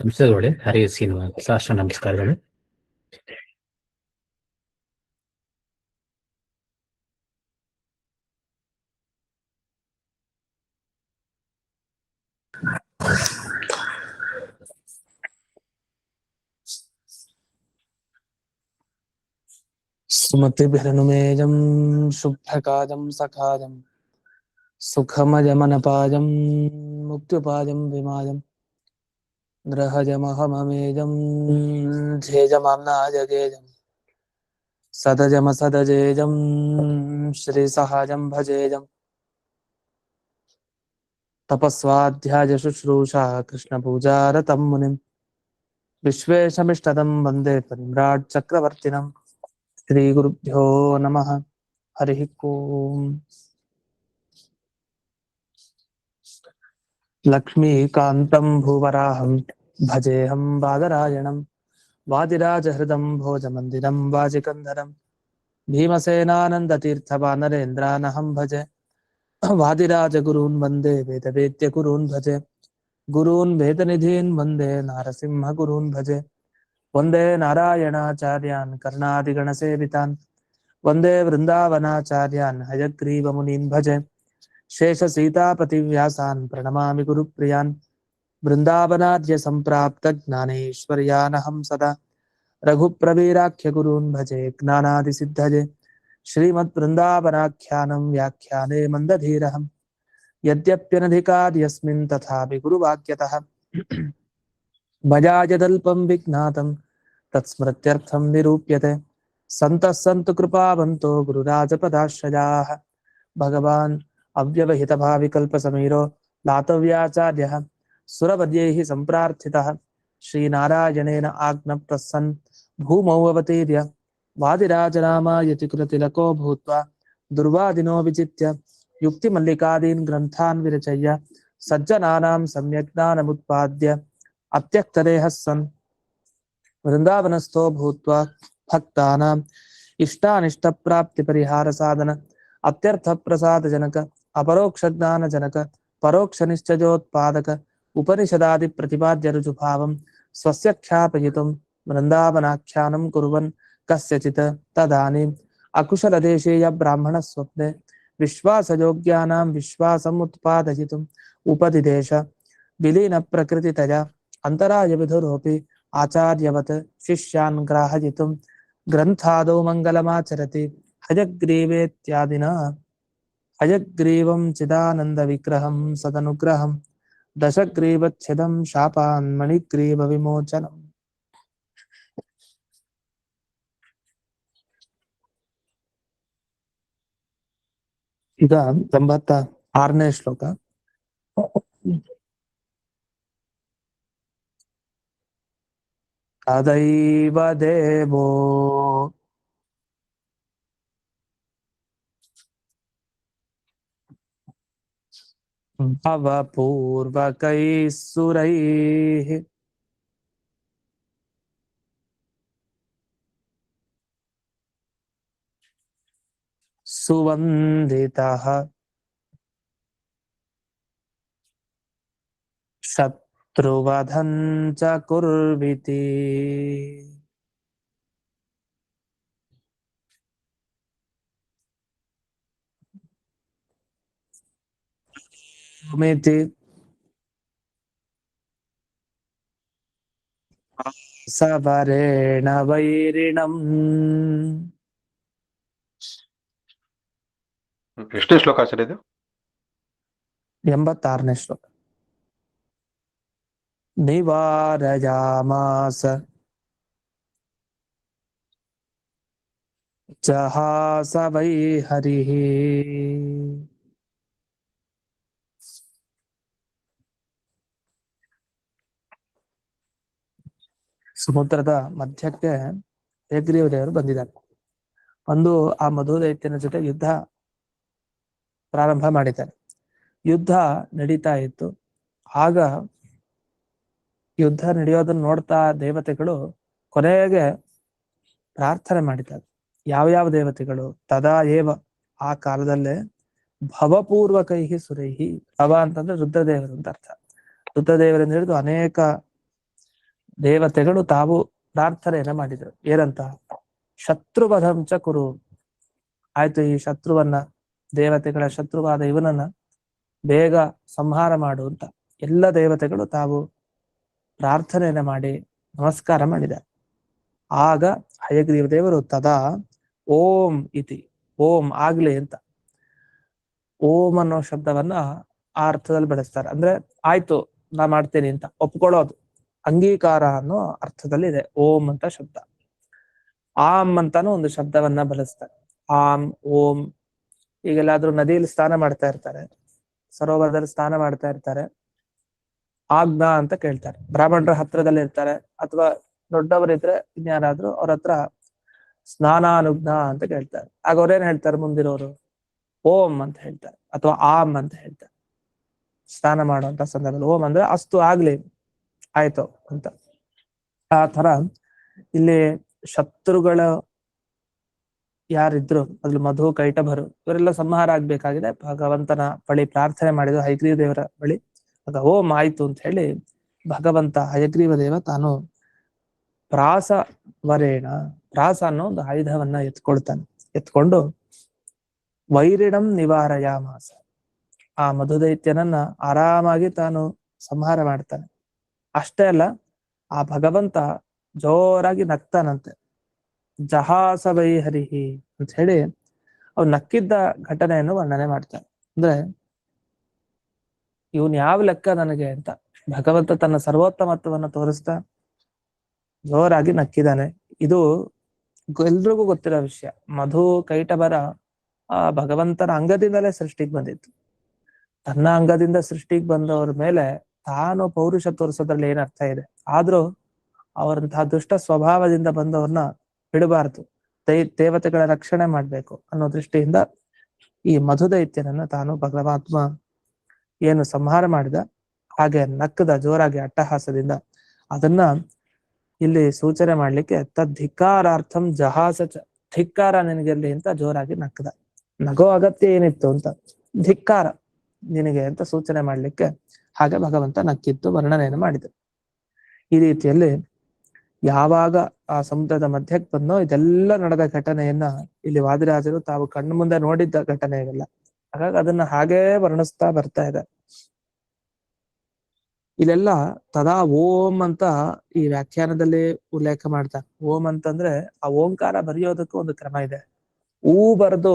ನಮಸ್ತೆ ಹರಿ ಶ್ರೀನಿವಾಸ ಸಾಷ್ಟಾಂಗ ನಮಸ್ಕಾರಗಳು. ಸುಮತಿಭಿರನುಮೇಜಂ ಶುಭ್ರಕಾಜಂ ಸಖಾಜಂ ಸುಖಮಜಮನಪಾಜಂ ಮುಕ್ತ್ಯುಪಾಜಂ ವಿಮಾಜಂ ಗ್ರಹಜಮಹಮಮೇಜಂ ಝೇಜಮಾಮ್ನಾಜಗೇಜಂ ಸದಜಮಸದಜೇಜಂ ಶ್ರೀಸಹಾಜಂ ಭಜೇಜಂ ತಪಸ್ವಾಧ್ಯಾಯ ಶುಶ್ರೂಷಾ ಕೃಷ್ಣಪೂಜಾರತಂ ಮುನಿಂ ವಿಶ್ವೇಶಮಿಷ್ಟದಂ ವಂದೇ ಪರಿಮ್ರಾಟ್ ಚಕ್ರವರ್ತಿನಂ. ಶ್ರೀ ಗುರುಭ್ಯೋ ನಮಃ. ಹರಿ ಓಂ. ಲಕ್ಷ್ಮೀಕಾಂತಂ ಭೂವರಾಹಂ ಭಜೇಹಂ ಬಾದರಾಯಣಂ ವಾದಿರಾಜಹೃದಂ ಭೋಜಮಂದಿರಂ ವಾಜಿಕಂಧರಂ ಭೀಮಸೇನಾನಂದತೀರ್ಥವಾನರೇಂದ್ರಾನಹಂ ಭಜೆ ವಾದಿರಾಜಗುರೂನ್ ವಂದೇ ವೇದವೇದ್ಯಗುರೂನ್ ಭಜೆ ಗುರೂನ್ ವೇದನಿಧೀನ್ ವಂದೇ ನಾರಸಿಂಹಗುರೂನ್ ಭಜೆ ವಂದೇ ನಾರಾಯಣಾಚಾರ್ಯಾನ್ ಕರ್ಣಾದಿಗಣಸೇವಿತಾನ್ ವಂದೇ ವೃಂದಾವನಾಚಾರ್ಯಾನ್ ಹಯಗ್ರೀವಮುನೀನ್ ಭಜೆ ಶೇಷ ಸೀತಾಪತಿವ್ಯಾಸಾನ್ ಪ್ರಣಮಾಮಿ ಗುರುಪ್ರಿಯಾನ್ ವೃಂದಾವನಾರ್ಯ ಸಂಪ್ರಾಪ್ತ ಜ್ಞಾನೇಶ್ವರ್ಯಾನಹಂ ಸದಾ ರಘುಪ್ರವೀರಾಖ್ಯ ಗುರೂನ್ ಭಜೆ ಜ್ಞಾನಾದಿಸಿದ್ಧಜೆ ಶ್ರೀಮದ್ ವೃಂದಾವನಾಖ್ಯಾನಂ ವ್ಯಾಖ್ಯಾನೆ ಮಂದಧೀರಹಂ ಯದ್ಯಪ್ಯನಧಿಕಾರ್ಯಸ್ಮಿನ್ ತಥಾಪಿ ಗುರುವಾಕ್ಯತಃ ಭಜಾಯದಲ್ಪಂ ವಿಜ್ಞಾತಂ ತತ್ಸ್ಮೃತ್ಯರ್ಥಂ ನಿರೂಪ್ಯತೆ ಸಂತಃ ಸಂತು ಕೃಪಾವಂತೋ ಗುರುರಾಜಪದಾಶ್ರಯಾಃ ಭಗವಾನ್ ಅವ್ಯವಹಿತಭಾವಿಕಲ್ಪಸಮೀರೋ ಲಾತವ್ಯಾಚಾರ್ಯಃ ಸುರವದ್ಯೈಃ ಸಂಪ್ರಾರ್ಥಿತಃ ಶ್ರೀನಾರಾಯಣೇನ ಆಜ್ಞಪ್ತಃ ಸನ್ ಭೂಮೌ ಅವತೀರ್ಯ ವಾದಿರಾಜನಾಮಾಯತಿ ಕೃತಿಲಕೋ ಭೂತ್ವಾ ದುರ್ವಾದಿನೋ ವಿಚಿತ್ಯ ಯುಕ್ತಿಮಲ್ಲಿಕಾದೀನ್ ಗ್ರಂಥಾನ್ ವಿರಚಯ್ಯ ಸಜ್ಜನಾನಾಂ ಸಮ್ಯಕ್ ಜ್ಞಾನಮುತ್ಪಾದ್ಯ ಅತ್ಯಕ್ತದೇಹಃ ಸನ್ ವೃಂದಾವನಸ್ಥೋ ಭೂತ್ವಾ ಭಕ್ತಾನಾಂ ಇಷ್ಟಾನಿಷ್ಟಪ್ರಾಪ್ತಿ ಪರಿಹಾರ ಸಾಧನ ಅತ್ಯರ್ಥ ಪ್ರಸಾದ ಜನಕ ಅಪರೋಕ್ಷ ಜ್ಞಾನ ಜನಕ ಪರೋಕ್ಷ ನಿಶ್ಚಯೋತ್ಪಾದಕ ಉಪನಿಷದಾದಿ ಪ್ರತಿಪಾದ್ಯ ರುಜುಭಾವಂ ಸ್ವಸ್ಯ ಖ್ಯಾಪಯಿತುಂ ವೃಂದಾವನಾಖ್ಯಾನಂ ಕುರ್ವನ್ ಕಸ್ಯಚಿತ್ ತದಾನೀಂ ಅಕುಶಲದೇಶೀಯ ಬ್ರಾಹ್ಮಣ ಸ್ವಪ್ನೆ ವಿಶ್ವಾಸಯೋಗ್ಯಾನಾಂ ವಿಶ್ವಾಸಂ ಉತ್ಪಾದಯಿತುಂ ಉಪದಿದೇಶ ವಿಲೀನ ಪ್ರಕೃತಿತಯ ಅಂತರಾಯ ವಿಧುರೋಪಿ ಆಚಾರ್ಯವತ್ ಶಿಷ್ಯಾನ್ ಗ್ರಾಹಯಿತುಂ ಗ್ರಂಥಾದೌ ಮಂಗಲಮಾಚರತಿ ಹಯಗ್ರೀವೇತ್ಯಾದಿನ ಹಯಗ್ರೀವಂ ಚಿದಾನಂದ ವಿಗ್ರಹಂ ಸದನುಗ್ರಹಂ ದಶಗ್ರೀವಚ್ಛಿದಂ ಶಾಪಾನ್ ಮಣಿಗ್ರೀವ ವಿಮೋಚನಂ. ಈಗ 86ನೇ ಶ್ಲೋಕ. ತದೈವ ದೇವೋ ಭವಪೂರ್ವಕೈಃ ಸುರೈಃ ಸುವಂದಿತಃ ಶತ್ರುವಧಂ ಚ ಕುರ್ವಿತಿ. ಸವರೇಣ ವೈರಿಣಂ. ಎಷ್ಟೇ ಶ್ಲೋಕ ಸರ್ ಇದು? 86ನೇ ಶ್ಲೋಕ. ನಿವಾರಯಾಮಾಸ ಜಹಾಸ ವೈ ಹರಿಃ. ಸಮುದ್ರದ ಮಧ್ಯಕ್ಕೆ ಹಯಗ್ರೀವ ದೇವರು ಬಂದಿದ್ದಾರೆ. ಒಂದು ಆ ಮಧುದೈತ್ಯನ ಜೊತೆ ಯುದ್ಧ ಪ್ರಾರಂಭ ಮಾಡಿದ್ದಾರೆ. ಯುದ್ಧ ನಡೀತಾ ಇತ್ತು. ಆಗ ಯುದ್ಧ ನಡೆಯೋದನ್ನ ನೋಡ್ತಾ ದೇವತೆಗಳು ಕೊನೆಗೆ ಪ್ರಾರ್ಥನೆ ಮಾಡಿದ್ದಾರೆ. ಯಾವ್ಯಾವ ದೇವತೆಗಳು? ತದಾ ಏವ, ಆ ಕಾಲದಲ್ಲೇ ಭವಪೂರ್ವಕೈಹಿ ಸುರೈಹಿ. ಭವ ಅಂತಂದ್ರೆ ರುದ್ರದೇವರು ಅಂತ ಅರ್ಥ. ರುದ್ರದೇವರಿಂದ ಹಿಡಿದು ಅನೇಕ ದೇವತೆಗಳು ತಾವು ಪ್ರಾರ್ಥನೆಯನ್ನ ಮಾಡಿದರು. ಏನಂತ? ಶತ್ರುವಧಂಚ ಕುರು. ಆಯ್ತು, ಈ ಶತ್ರುವನ್ನ, ದೇವತೆಗಳ ಶತ್ರುವಾದ ಇವನನ್ನ ಬೇಗ ಸಂಹಾರ ಮಾಡು ಅಂತ ಎಲ್ಲ ದೇವತೆಗಳು ತಾವು ಪ್ರಾರ್ಥನೆಯನ್ನ ಮಾಡಿ ನಮಸ್ಕಾರ ಮಾಡಿದ್ದಾರೆ. ಆಗ ಹಯಗ್ರೀವ ದೇವರು ತದಾ ಓಂ ಇತಿ, ಓಂ ಆಗ್ಲಿ ಅಂತ ಓಂ ಅನ್ನೋ ಶಬ್ದವನ್ನ ಆ ಅರ್ಥದಲ್ಲಿ ಬಳಸ್ತಾರೆ. ಅಂದ್ರೆ ಆಯ್ತು ನಾ ಮಾಡ್ತೇನೆ ಅಂತ ಒಪ್ಕೊಳ್ಳೋದು, ಅಂಗೀಕಾರ ಅನ್ನೋ ಅರ್ಥದಲ್ಲಿ ಇದೆ ಓಂ ಅಂತ ಶಬ್ದ. ಆಮ್ ಅಂತಾನು ಒಂದು ಶಬ್ದವನ್ನ ಬಳಸ್ತಾರೆ. ಆಮ್, ಓಂ. ಈಗೆಲ್ಲಾದ್ರೂ ನದಿಯಲ್ಲಿ ಸ್ನಾನ ಮಾಡ್ತಾ ಇರ್ತಾರೆ, ಸರೋವರದಲ್ಲಿ ಸ್ನಾನ ಮಾಡ್ತಾ ಇರ್ತಾರೆ, ಆಜ್ಞಾ ಅಂತ ಕೇಳ್ತಾರೆ. ಬ್ರಾಹ್ಮಣರ ಹತ್ರದಲ್ಲಿ ಇರ್ತಾರೆ ಅಥವಾ ದೊಡ್ಡವರಿದ್ರೆ ಇನ್ಯಾರಾದ್ರೂ ಅವ್ರ ಹತ್ರ ಸ್ನಾನಾನುಜ್ಞಾ ಅಂತ ಕೇಳ್ತಾರೆ. ಆಗ ಅವ್ರೇನ್ ಹೇಳ್ತಾರೆ ಮುಂದಿರೋರು? ಓಂ ಅಂತ ಹೇಳ್ತಾರೆ ಅಥವಾ ಆಮ್ ಅಂತ ಹೇಳ್ತಾರೆ. ಸ್ನಾನ ಮಾಡುವಂತ ಸಂದರ್ಭದಲ್ಲಿ ಓಂ ಅಂದ್ರೆ ಅಸ್ತು ಆಗ್ಲಿ, ಆಯ್ತು ಅಂತ. ಆ ತರ ಇಲ್ಲಿ ಶತ್ರುಗಳ ಯಾರಿದ್ರು ಅದ್ರಲ್ಲಿ ಮಧು, ಕೈಟಭರು ಇವರೆಲ್ಲ ಸಂಹಾರ ಆಗ್ಬೇಕಾಗಿದೆ. ಭಗವಂತನ ಬಳಿ ಪ್ರಾರ್ಥನೆ ಮಾಡಿದ್ರು, ಹಯಗ್ರೀವ ದೇವರ ಬಳಿ. ಆಗ ಓಂ ಆಯ್ತು ಅಂತ ಹೇಳಿ ಭಗವಂತ ಹಯಗ್ರೀವ ದೇವ ತಾನು ಪ್ರಾಸ ವರೇಣ, ಪ್ರಾಸ ಅನ್ನೋ ಒಂದು ಆಯುಧವನ್ನ ಎತ್ಕೊಳ್ತಾನೆ. ಎತ್ಕೊಂಡು ವೈರಿಣಂ ನಿವಾರಯಾಮಾಸ, ಆ ಮಧುದೈತ್ಯನನ್ನ ಆರಾಮಾಗಿ ತಾನು ಸಂಹಾರ ಮಾಡ್ತಾನೆ. ಅಷ್ಟೇ ಅಲ್ಲ, ಆ ಭಗವಂತ ಜೋರಾಗಿ ನಗ್ತಾನಂತೆ. ಜಹಾಸ ವೈಹರಿಹಿ ಅಂತ ಹೇಳಿ ಅವ್ನು ನಕ್ಕಿದ್ದ ಘಟನೆಯನ್ನು ವರ್ಣನೆ ಮಾಡ್ತಾನೆ. ಅಂದ್ರೆ ಇವನ್ ಯಾವ ಲೆಕ್ಕ ನನಗೆ ಅಂತ ಭಗವಂತ ತನ್ನ ಸರ್ವೋತ್ತಮತ್ವವನ್ನು ತೋರಿಸ್ತಾ ಜೋರಾಗಿ ನಕ್ಕಿದ್ದಾನೆ. ಇದು ಎಲ್ರಿಗೂ ಗೊತ್ತಿರೋ ವಿಷಯ. ಮಧು, ಕೈಟಭರ ಆ ಭಗವಂತನ ಅಂಗದಿಂದಲೇ ಸೃಷ್ಟಿಗೆ ಬಂದಿತ್ತು. ತನ್ನ ಅಂಗದಿಂದ ಸೃಷ್ಟಿಗೆ ಬಂದವ್ರ ಮೇಲೆ ತಾನು ಪೌರುಷ ತೋರಿಸೋದ್ರಲ್ಲಿ ಏನ್ ಅರ್ಥ ಇದೆ? ಆದ್ರೂ ಅವರಂತಹ ದುಷ್ಟ ಸ್ವಭಾವದಿಂದ ಬಂದವ್ರನ್ನ ಬಿಡಬಾರ್ದು, ದೇವತೆಗಳ ರಕ್ಷಣೆ ಮಾಡ್ಬೇಕು ಅನ್ನೋ ದೃಷ್ಟಿಯಿಂದ ಈ ಮಧುದೈತ್ಯನನ್ನ ತಾನು ಭಗವಾತ್ಮ ಏನು ಸಂಹಾರ ಮಾಡಿದ, ಹಾಗೆ ನಕ್ಕದ ಜೋರಾಗಿ ಅಟ್ಟಹಾಸದಿಂದ. ಅದನ್ನ ಇಲ್ಲಿ ಸೂಚನೆ ಮಾಡ್ಲಿಕ್ಕೆ ತದ್ಧಿಕ್ಕಾರಾರ್ಥಂ ಜಹಾಸ ಚ, ಧಿಕ್ಕಾರ ನಿನಗೆಲ್ಲಿ ಅಂತ ಜೋರಾಗಿ ನಕ್ಕದ. ನಗೋ ಅಗತ್ಯ ಏನಿತ್ತು ಅಂತ, ಧಿಕ್ಕಾರ ನಿನಗೆ ಅಂತ ಸೂಚನೆ ಮಾಡ್ಲಿಕ್ಕೆ ಹಾಗೆ ಭಗವಂತ ನಕ್ಕಿತ್ತು ವರ್ಣನೆಯನ್ನು ಮಾಡಿದರು. ಈ ರೀತಿಯಲ್ಲಿ ಯಾವಾಗ ಆ ಸಮುದ್ರದ ಮಧ್ಯಕ್ಕೆ ಬಂದೋ ಇದೆಲ್ಲ ನಡೆದ ಘಟನೆಯನ್ನ ಇಲ್ಲಿ ವಾದಿರಾಜರು ತಾವು ಕಣ್ಣು ಮುಂದೆ ನೋಡಿದ್ದ ಘಟನೆ ಇವೆಲ್ಲ. ಹಾಗಾಗಿ ಅದನ್ನ ಹಾಗೇ ವರ್ಣಿಸ್ತಾ ಬರ್ತಾ ಇದೆ. ಇಲ್ಲೆಲ್ಲ ತದಾ ಓಂ ಅಂತ ಈ ವ್ಯಾಖ್ಯಾನದಲ್ಲಿ ಉಲ್ಲೇಖ ಮಾಡ್ತಾರೆ. ಓಂ ಅಂತಂದ್ರೆ ಆ ಓಂಕಾರ ಬರೆಯೋದಕ್ಕೂ ಒಂದು ಕ್ರಮ ಇದೆ. ಊ ಬರ್ದು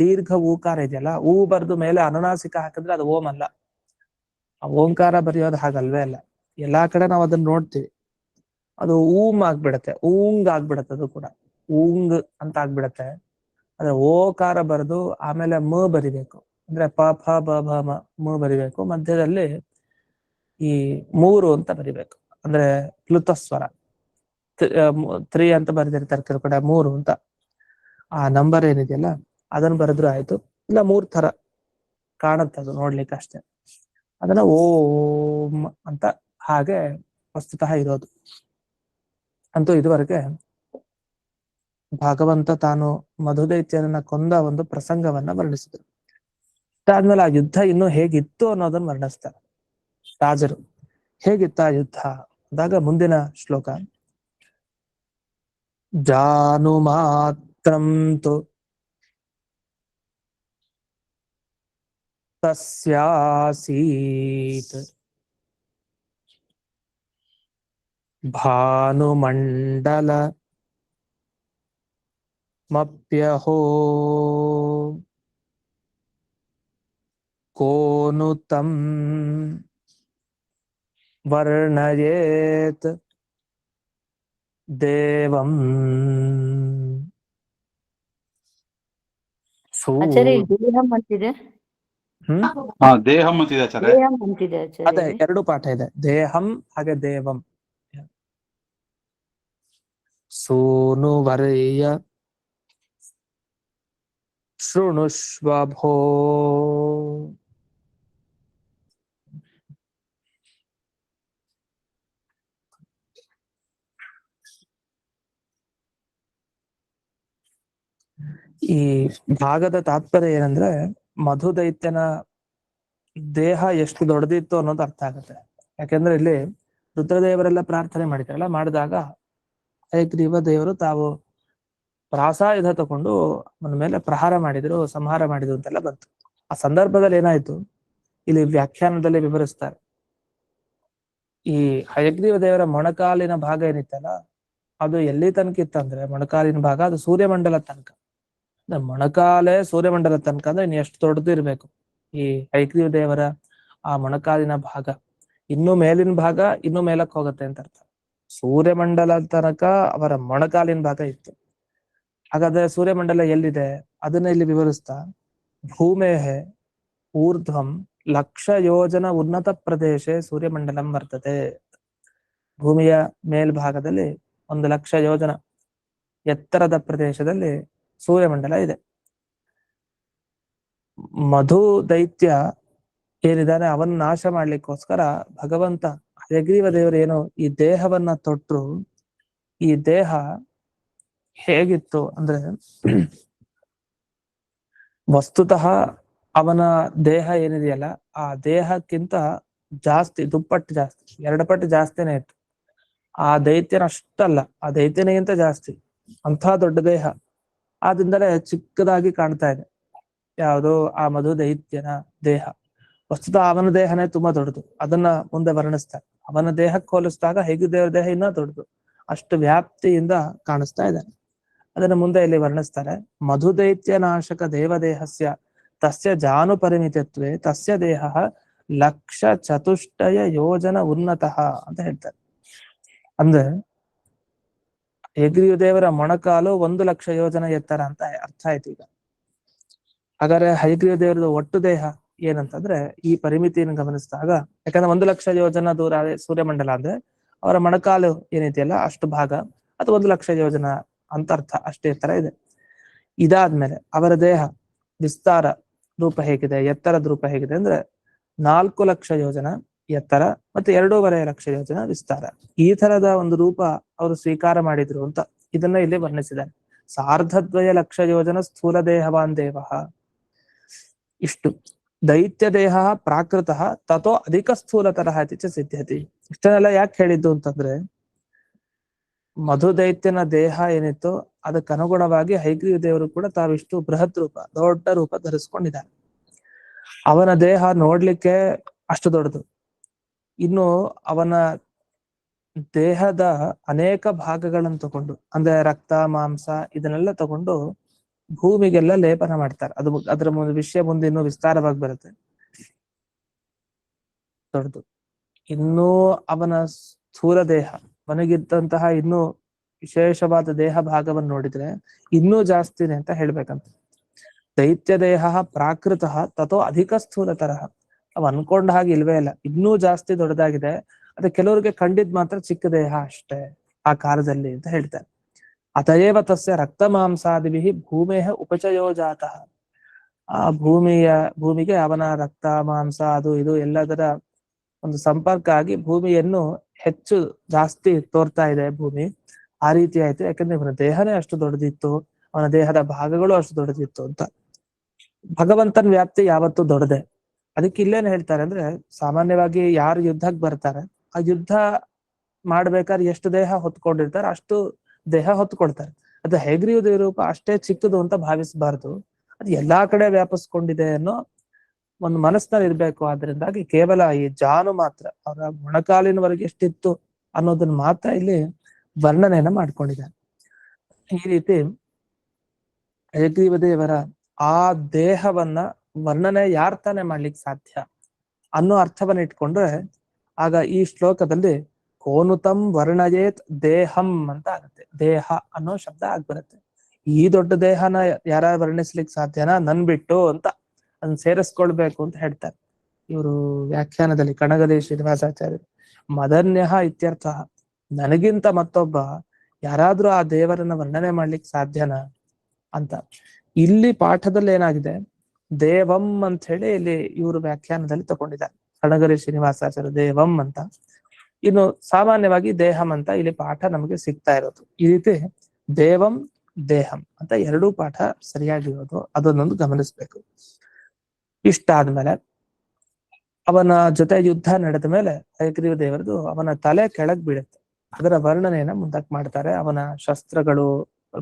ದೀರ್ಘ ಊಕಾರ ಇದೆಯಲ್ಲ, ಊ ಬರ್ದು ಮೇಲೆ ಅನುನಾಸಿಕ ಹಾಕಿದ್ರೆ ಅದು ಓಂ ಅಲ್ಲ. ಆ ಓಂಕಾರ ಬರೆಯೋದು ಹಾಗಲ್ವೇ ಅಲ್ಲ. ಎಲ್ಲಾ ಕಡೆ ನಾವು ಅದನ್ನ ನೋಡ್ತೀವಿ, ಅದು ಊಮ್ ಆಗ್ಬಿಡತ್ತೆ, ಊಂಗ್ ಆಗ್ಬಿಡತ್ತೆ. ಅದು ಕೂಡ ಊಂಗ್ ಅಂತ ಆಗ್ಬಿಡತ್ತೆ. ಅದ್ರ ಓಕಾರ ಬರೆದು ಆಮೇಲೆ ಮ ಬರಿಬೇಕು. ಅಂದ್ರೆ ಪ ಫ ಬ ಭ ಮ, ಮ ಬರಿಬೇಕು. ಮಧ್ಯದಲ್ಲಿ ಈ 3 ಅಂತ ಬರಿಬೇಕು. ಅಂದ್ರೆ ಪ್ಲುತಸ್ವರ 3 ಅಂತ ಬರೆದಿರ್ತಾರೆ ಕೆಲವು ಕಡೆ, 3 ಅಂತ. ಆ ನಂಬರ್ ಏನಿದೆಯಲ್ಲ ಅದನ್ನ ಬರೆದ್ರು ಆಯ್ತು. ಇಲ್ಲ 3 ತರ ಕಾಣುತ್ತದು ನೋಡ್ಲಿಕ್ಕೆ ಅಷ್ಟೇ. ಅದನ್ನ ಓಂ ಅಂತ ಹಾಗೆ ವಸ್ತುತಃ ಇರೋದು. ಅಂತೂ ಇದುವರೆಗೆ ಭಗವಂತ ತಾನು ಮಧುದೈತ್ಯನನ್ನ ಕೊಂದ ಒಂದು ಪ್ರಸಂಗವನ್ನ ವರ್ಣಿಸಿದ್ರು. ಅದಾದ್ಮೇಲೆ ಆ ಯುದ್ಧ ಇನ್ನು ಹೇಗಿತ್ತು ಅನ್ನೋದನ್ನ ವರ್ಣಿಸ್ತಾರೆ ರಾಜರು. ಹೇಗಿತ್ತ ಆ ಯುದ್ಧ ಅಂದಾಗ ಮುಂದಿನ ಶ್ಲೋಕ, ಜಾನು ಮಾತ್ರಂ ತು ತಸ್ಯಾಸೀತ್ ಭಾನುಮಂಡಲ ಮಪ್ಯಹೋ ಕೋನು ತಂ ವರ್ಣಯೇತ್ ದೇವಂ ಆಚಾರ್ಯ ದೇಹಂ ಅಂತಿದೆ. ದೇಹಂ ಅಂತಿದೆ ಆಚಾರ್ಯ. ದೇಹಂ ಅಂತಿದೆ ಆಚಾರ್ಯ. ಅದೇ 2 ಪಾಠ ಇದೆ, ದೇಹಂ ಹಾಗೆ ದೇವಂ. ಸೋನು ವರೆಯ ಶೃಣುಷ್ವಭೋ ಈ ಭಾಗದ ತಾತ್ಪರ್ಯ ಏನಂದ್ರೆ ಮಧುದೈತ್ಯನ ದೇಹ ಎಷ್ಟು ದೊಡ್ಡದಿತ್ತು ಅನ್ನೋದು ಅರ್ಥ ಆಗುತ್ತೆ. ಯಾಕೆಂದ್ರೆ ಇಲ್ಲಿ ರುದ್ರದೇವರೆಲ್ಲ ಪ್ರಾರ್ಥನೆ ಮಾಡಿದ್ರಲ್ಲ, ಮಾಡಿದಾಗ ಹಯಗ್ರೀವ ದೇವರು ತಾವು ಪ್ರಾಸಾಯುಧ ತಗೊಂಡು ಅವನ ಮೇಲೆ ಪ್ರಹಾರ ಮಾಡಿದ್ರು, ಸಂಹಾರ ಮಾಡಿದ್ರು ಅಂತೆಲ್ಲ ಬಂತು. ಆ ಸಂದರ್ಭದಲ್ಲಿ ಏನಾಯ್ತು, ಇಲ್ಲಿ ವ್ಯಾಖ್ಯಾನದಲ್ಲಿ ವಿವರಿಸ್ತಾರೆ. ಈ ಹಯಗ್ರೀವ ದೇವರ ಮೊಣಕಾಲಿನ ಭಾಗ ಏನಿತ್ತಲ್ಲ, ಅದು ಎಲ್ಲಿ ತನಕ ಇತ್ತಂದ್ರೆ, ಮೊಣಕಾಲಿನ ಭಾಗ ಅದು ಸೂರ್ಯಮಂಡಲ ತನಕ. ಮೊಣಕಾಲೇ ಸೂರ್ಯಮಂಡಲ ತನಕ ಅಂದ್ರೆ ಇನ್ನು ಎಷ್ಟು ದೊಡ್ಡದು ಇರ್ಬೇಕು ಈ ಹಯಗ್ರೀವ ದೇವರ ಆ ಮೊಣಕಾಲಿನ ಭಾಗ. ಇನ್ನು ಮೇಲಿನ ಭಾಗ ಇನ್ನು ಮೇಲಕ್ಕೆ ಹೋಗುತ್ತೆ ಅಂತ ಅರ್ಥ. ಸೂರ್ಯಮಂಡಲ ತನಕ ಅವರ ಮೊಣಕಾಲಿನ ಭಾಗ ಇತ್ತು. ಹಾಗಾದ್ರೆ ಸೂರ್ಯಮಂಡಲ ಎಲ್ಲಿದೆ ಅದನ್ನ ಇಲ್ಲಿ ವಿವರಿಸ್ತಾ, ಭೂಮೇಹ ಊರ್ಧ್ವಂ ಲಕ್ಷ ಯೋಜನ ಉನ್ನತ ಪ್ರದೇಶ ಸೂರ್ಯಮಂಡಲಂ ವರ್ತತೆ. ಭೂಮಿಯ ಮೇಲ್ಭಾಗದಲ್ಲಿ 1,00,000 ಯೋಜನ ಎತ್ತರದ ಪ್ರದೇಶದಲ್ಲಿ ಸೂರ್ಯಮಂಡಲ ಇದೆ. ಮಧು ದೈತ್ಯ ಏನಿದ್ದಾನೆ ಅವನ್ನ ನಾಶ ಮಾಡ್ಲಿಕ್ಕೋಸ್ಕರ ಭಗವಂತ ಹಯಗ್ರೀವ ದೇವರು ಏನು ಈ ದೇಹವನ್ನ ತೊಟ್ರು. ಈ ದೇಹ ಹೇಗಿತ್ತು ಅಂದ್ರೆ, ವಸ್ತುತಃ ಅವನ ದೇಹ ಏನಿದೆಯಲ್ಲ ಆ ದೇಹಕ್ಕಿಂತ ಜಾಸ್ತಿ, ದುಪ್ಪಟ್ಟು ಜಾಸ್ತಿ, 2 ಪಟ್ಟು ಜಾಸ್ತಿನೇ ಇತ್ತು. ಆ ದೈತ್ಯನ ಅಷ್ಟಲ್ಲ, ಆ ದೈತ್ಯನಿಗಿಂತ ಜಾಸ್ತಿ, ಅಂಥ ದೊಡ್ಡ ದೇಹ. ಆದ್ರಿಂದಲೇ ಚಿಕ್ಕದಾಗಿ ಕಾಣ್ತಾ ಇದೆ ಯಾವುದು ಆ ಮಧು ದೈತ್ಯನ ದೇಹ. ವಸ್ತುತಃ ಅವನ ದೇಹನೇ ತುಂಬಾ ದೊಡ್ಡದು. ಅದನ್ನ ಮುಂದೆ ವರ್ಣಿಸ್ತಾರೆ. ಅವನ ದೇಹಕ್ಕೆ ಹೋಲಿಸಿದಾಗ ಹೇಗೆ ದೇವರ ದೇಹ ಇನ್ನೂ ದೊಡ್ಡದು, ಅಷ್ಟು ವ್ಯಾಪ್ತಿಯಿಂದ ಕಾಣಿಸ್ತಾ ಇದ್ದಾನೆ. ಅದನ್ನ ಮುಂದೆ ಇಲ್ಲಿ ವರ್ಣಿಸ್ತಾರೆ. ಮಧು ದೈತ್ಯ ನಾಶಕ ದೇವದೇಹಸ್ಯ ತಸ್ಯ ಜಾನು ಪರಿಮಿತತ್ವೇ ತಸ್ಯ ದೇಹ 1,04,000 ಯೋಜನ ಉನ್ನತಃ ಅಂತ ಹೇಳ್ತಾರೆ. ಅಂದ್ರೆ ಹಯಗ್ರೀವ ದೇವರ ಮೊಣಕಾಲು 1,00,000 ಯೋಜನ ಎತ್ತರ ಅಂತ ಅರ್ಥ ಆಯ್ತು ಈಗ. ಹಾಗಾದ್ರೆ ಹಯಗ್ರೀವ ದೇವರದ ಒಟ್ಟು ದೇಹ ಏನಂತಂದ್ರೆ ಈ ಪರಿಮಿತಿಯನ್ನು ಗಮನಿಸಿದಾಗ, ಯಾಕಂದ್ರೆ 1,00,000 ಯೋಜನ ದೂರ ಸೂರ್ಯಮಂಡಲ ಅಂದ್ರೆ ಅವರ ಮೊಣಕಾಲು ಏನೈತಿಯಲ್ಲ ಅಷ್ಟು ಭಾಗ, ಅದು 1,00,000 ಯೋಜನ ಅಂತ ಅರ್ಥ, ಅಷ್ಟೇ ಎತ್ತರ ಇದೆ. ಇದಾದ್ಮೇಲೆ ಅವರ ದೇಹ ವಿಸ್ತಾರ ರೂಪ ಹೇಗಿದೆ, ಎತ್ತರದ ರೂಪ ಹೇಗಿದೆ ಅಂದ್ರೆ 4,00,000 ಯೋಜನ ಎತ್ತರ ಮತ್ತೆ 2,50,000 ಯೋಜನ ವಿಸ್ತಾರ. ಈ ತರದ ಒಂದು ರೂಪ ಅವರು ಸ್ವೀಕಾರ ಮಾಡಿದ್ರು ಅಂತ ಇದನ್ನ ಇಲ್ಲಿ ವರ್ಣಿಸಿದ್ದಾರೆ. 1,2,00,000 ಯೋಜನ ಸ್ಥೂಲ ದೇಹವಾನ್ ದೇವ. ಇಷ್ಟು ದೈತ್ಯ ದೇಹ ಪ್ರಾಕೃತ ತಥೋ ಅಧಿಕ ಸ್ಥೂಲತರ ಚ ಸಿದ್ಧ್ಯತಿ. ಇಷ್ಟನ್ನೆಲ್ಲ ಯಾಕೆ ಹೇಳಿದ್ದು ಅಂತಂದ್ರೆ, ಮಧು ದೈತ್ಯನ ದೇಹ ಏನಿತ್ತು ಅದಕ್ಕನುಗುಣವಾಗಿ ಹಯಗ್ರೀವ ದೇವರು ಕೂಡ ತಾವಿಷ್ಟು ಬೃಹತ್ ರೂಪ, ದೊಡ್ಡ ರೂಪ ಧರಿಸ್ಕೊಂಡಿದ್ದಾರೆ. ಅವನ ದೇಹ ನೋಡ್ಲಿಕ್ಕೆ ಅಷ್ಟು ದೊಡ್ಡದು. ಇನ್ನು ಅವನ ದೇಹದ ಅನೇಕ ಭಾಗಗಳನ್ನು ತಗೊಂಡು, ಅಂದ್ರೆ ರಕ್ತ ಮಾಂಸ ಇದನ್ನೆಲ್ಲ ತಗೊಂಡು ಭೂಮಿಗೆಲ್ಲ ಲೇಪನ ಮಾಡ್ತಾರೆ. ಅದರ ವಿಷಯ ಮುಂದೆ ಇನ್ನೂ ವಿಸ್ತಾರವಾಗಿ ಬರುತ್ತೆ. ದೊಡ್ಡದು. ಇನ್ನೂ ಅವನ ಸ್ಥೂಲ ದೇಹ, ಅವನಿಗಿದ್ದಂತಹ ಇನ್ನೂ ವಿಶೇಷವಾದ ದೇಹ ಭಾಗವನ್ನು ನೋಡಿದ್ರೆ ಇನ್ನೂ ಜಾಸ್ತಿನೇ ಅಂತ ಹೇಳ್ಬೇಕಂತ. ದೈತ್ಯ ದೇಹ ಪ್ರಾಕೃತ ತಥೋ ಅಧಿಕ ಸ್ಥೂಲತರ. ಅವ್ ಅನ್ಕೊಂಡ ಹಾಗೆ ಇಲ್ವೇ ಇಲ್ಲ, ಇನ್ನೂ ಜಾಸ್ತಿ ದೊಡ್ಡದಾಗಿದೆ. ಅದೇ ಕೆಲವರಿಗೆ ಕಂಡಿದ್ ಮಾತ್ರ ಚಿಕ್ಕ ದೇಹ ಅಷ್ಟೇ ಆ ಕಾಲದಲ್ಲಿ ಅಂತ ಹೇಳ್ತಾರೆ. ಅತಯೇವ ತಸ್ಯ ರಕ್ತ ಮಾಂಸಾದಿಭಿ ಭೂಮೇಹ ಉಪಚಯೋ ಜಾತಃ. ಆ ಭೂಮಿಗೆ ಅವನ ರಕ್ತ ಮಾಂಸ ಅದು ಇದು ಎಲ್ಲದರ ಒಂದು ಸಂಪರ್ಕ ಆಗಿ ಭೂಮಿಯನ್ನು ಹೆಚ್ಚು ಜಾಸ್ತಿ ತೋರ್ತಾ ಇದೆ ಭೂಮಿ. ಆ ರೀತಿ ಆಯ್ತು, ಯಾಕಂದ್ರೆ ಇವನ ದೇಹನೇ ಅಷ್ಟು ದೊಡ್ಡದಿತ್ತು, ಅವನ ದೇಹದ ಭಾಗಗಳು ಅಷ್ಟು ದೊಡ್ಡದಿತ್ತು ಅಂತ. ಭಗವಂತನ ವ್ಯಾಪ್ತಿ ಯಾವತ್ತೂ ದೊಡ್ಡದೆ. ಅದಕ್ಕೆ ಇಲ್ಲೇನ್ ಹೇಳ್ತಾರೆ ಅಂದ್ರೆ, ಸಾಮಾನ್ಯವಾಗಿ ಯಾರು ಯುದ್ಧಕ್ಕೆ ಬರ್ತಾರೆ ಆ ಯುದ್ಧ ಮಾಡ್ಬೇಕಾದ್ರೆ ಎಷ್ಟು ದೇಹ ಹೊತ್ಕೊಂಡಿರ್ತಾರೆ ಅಷ್ಟು ದೇಹ ಹೊತ್ಕೊಳ್ತಾರೆ. ಅದು ಹಯಗ್ರೀವ ದೇವ ರೂಪ ಅಷ್ಟೇ ಚಿಕ್ಕದು ಅಂತ ಭಾವಿಸಬಾರ್ದು, ಅದು ಎಲ್ಲಾ ಕಡೆ ವ್ಯಾಪಿಸ್ಕೊಂಡಿದೆ ಅನ್ನೋ ಒಂದು ಮನಸ್ಸಿನಲ್ಲಿ ಇರ್ಬೇಕು. ಆದ್ರಿಂದಾಗಿ ಕೇವಲ ಈ ಜಾನು ಮಾತ್ರ ಅವರ ಮೊಣಕಾಲಿನವರೆಗೆ ಎಷ್ಟಿತ್ತು ಅನ್ನೋದನ್ನ ಮಾತ್ರ ಇಲ್ಲಿ ವರ್ಣನೆಯನ್ನ ಮಾಡ್ಕೊಂಡಿದ್ದಾರೆ. ಈ ರೀತಿ ಹಯಗ್ರೀವ ದೇವರ ಆ ದೇಹವನ್ನ ವರ್ಣನೆ ಯಾರ್ ತಾನೇ ಮಾಡ್ಲಿಕ್ಕೆ ಸಾಧ್ಯ ಅನ್ನೋ ಅರ್ಥವನ್ನ ಇಟ್ಕೊಂಡ್ರೆ ಆಗ ಈ ಶ್ಲೋಕದಲ್ಲಿ ಕೋನುತಂ ವರ್ಣಯೇತ್ ದೇಹಂ ಅಂತ ಆಗುತ್ತೆ. ದೇಹ ಅನ್ನೋ ಶಬ್ದ ಆಗ್ಬರುತ್ತೆ. ಈ ದೊಡ್ಡ ದೇಹನ ಯಾರ ವರ್ಣಿಸ್ಲಿಕ್ಕೆ ಸಾಧ್ಯನಾ ನನ್ ಬಿಟ್ಟು ಅಂತ ಅದನ್ನ ಸೇರಿಸ್ಕೊಳ್ಬೇಕು ಅಂತ ಹೇಳ್ತಾರೆ ಇವರು ವ್ಯಾಖ್ಯಾನದಲ್ಲಿ. ಕಣಗಲಿ ಶ್ರೀನಿವಾಸಾಚಾರ್ಯರು ಮದನ್ಯ ಇತ್ಯರ್ಥ, ನನಗಿಂತ ಮತ್ತೊಬ್ಬ ಯಾರಾದ್ರೂ ಆ ದೇವರನ್ನ ವರ್ಣನೆ ಮಾಡ್ಲಿಕ್ಕೆ ಸಾಧ್ಯನಾ ಅಂತ. ಇಲ್ಲಿ ಪಾಠದಲ್ಲಿ ಏನಾಗಿದೆ, ದೇವಂ ಅಂತ ಹೇಳಿ ಇಲ್ಲಿ ಇವರು ವ್ಯಾಖ್ಯಾನದಲ್ಲಿ ತಗೊಂಡಿದ್ದಾರೆ ಕಣಗಲಿ ಶ್ರೀನಿವಾಸಾಚಾರ್ಯ ದೇವಂ ಅಂತ. ಇನ್ನು ಸಾಮಾನ್ಯವಾಗಿ ದೇಹಂ ಅಂತ ಇಲ್ಲಿ ಪಾಠ ನಮಗೆ ಸಿಗ್ತಾ ಇರೋದು. ಈ ರೀತಿ ದೇವಂ ದೇಹಂ ಅಂತ ಎರಡೂ ಪಾಠ ಸರಿಯಾಗಿರೋದು, ಅದನ್ನೊಂದು ಗಮನಿಸ್ಬೇಕು. ಇಷ್ಟಾದ್ಮೇಲೆ ಅವನ ಜೊತೆ ಯುದ್ಧ ನಡೆದ ಮೇಲೆ ಹಯಗ್ರೀವ ದೇವರದು ಅವನ ತಲೆ ಕೆಳಗ್ ಬೀಳುತ್ತೆ. ಅದರ ವರ್ಣನೆಯನ್ನ ಮುಂದಕ್ಕೆ ಮಾಡ್ತಾರೆ. ಅವನ ಶಸ್ತ್ರಗಳು